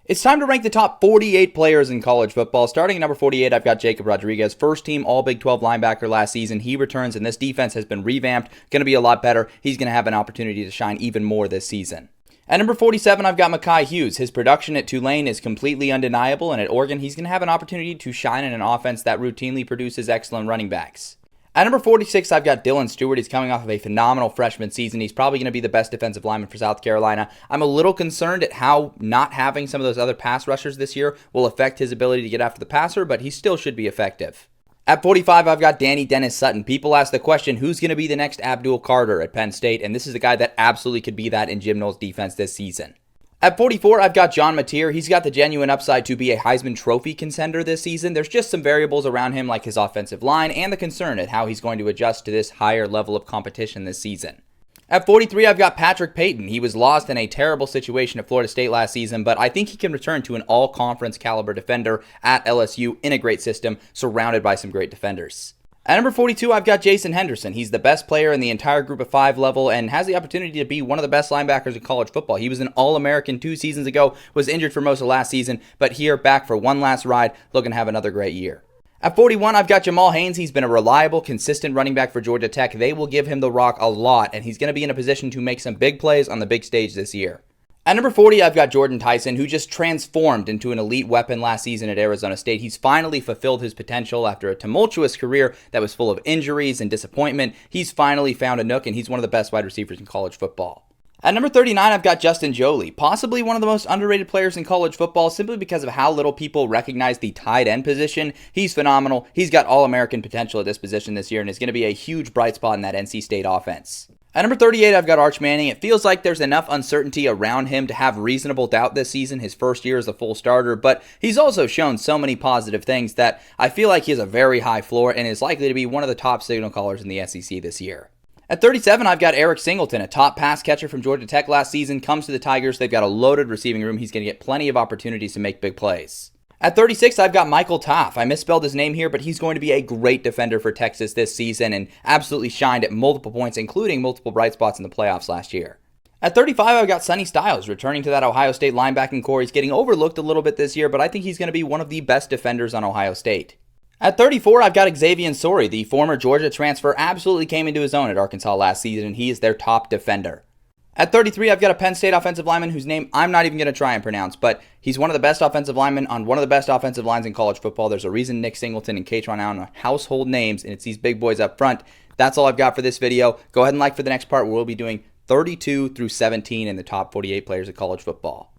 It's time to rank the top 48 players in college football. Starting at number 48, I've got Jacob Rodriguez, first team All Big 12 linebacker last season. He returns, and this defense has been revamped, going to be a lot better. He's going to have an opportunity to shine even more this season. At number 47, I've got Mekhi Hughes. His production at Tulane is completely undeniable, and at Oregon, he's going to have an opportunity to shine in an offense that routinely produces excellent running backs. At number 46, I've got Dylan Stewart. He's coming off of a phenomenal freshman season. He's probably going to be the best defensive lineman for South Carolina. I'm a little concerned at how not having some of those other pass rushers this year will affect his ability to get after the passer, but he still should be effective. At 45, I've got Danny Dennis Sutton. People ask the question, who's going to be the next Abdul Carter at Penn State? And this is the guy that absolutely could be that in Jim Knowles' defense this season. At 44, I've got John Mateer. He's got the genuine upside to be a Heisman Trophy contender this season. There's just some variables around him like his offensive line and the concern at how he's going to adjust to this higher level of competition this season. At 43, I've got Patrick Payton. He was lost in a terrible situation at Florida State last season, but I think he can return to an all-conference caliber defender at LSU in a great system, surrounded by some great defenders. At number 42, I've got Jason Henderson. He's the best player in the entire Group of 5 level and has the opportunity to be one of the best linebackers in college football. He was an All-American 2 seasons ago, was injured for most of last season, but here, back for one last ride, looking to have another great year. At 41, I've got Jamal Haynes. He's been a reliable, consistent running back for Georgia Tech. They will give him the rock a lot, and he's going to be in a position to make some big plays on the big stage this year. At number 40, I've got Jordan Tyson, who just transformed into an elite weapon last season at Arizona State. He's finally fulfilled his potential after a tumultuous career that was full of injuries and disappointment. He's finally found a nook, and he's one of the best wide receivers in college football. At number 39, I've got Justin Joly, possibly one of the most underrated players in college football simply because of how little people recognize the tight end position. He's phenomenal. He's got All-American potential at this position this year and is going to be a huge bright spot in that NC State offense. At number 38, I've got Arch Manning. It feels like there's enough uncertainty around him to have reasonable doubt this season, his first year as a full starter, but he's also shown so many positive things that I feel like he has a very high floor and is likely to be one of the top signal callers in the SEC this year. At 37, I've got Eric Singleton, a top pass catcher from Georgia Tech last season, comes to the Tigers. They've got a loaded receiving room. He's going to get plenty of opportunities to make big plays. At 36, I've got Michael Taaffe. I misspelled his name here, but he's going to be a great defender for Texas this season and absolutely shined at multiple points, including multiple bright spots in the playoffs last year. At 35, I've got Sonny Styles, returning to that Ohio State linebacking core. He's getting overlooked a little bit this year, but I think he's going to be one of the best defenders on Ohio State. At 34, I've got Xavier Sori, the former Georgia transfer, absolutely came into his own at Arkansas last season, and he is their top defender. At 33, I've got a Penn State offensive lineman whose name I'm not even going to try and pronounce, but he's one of the best offensive linemen on one of the best offensive lines in college football. There's a reason Nick Singleton and Kaytron Allen are household names, and it's these big boys up front. That's all I've got for this video. Go ahead and like for the next part where we'll be doing 32 through 17 in the top 48 players of college football.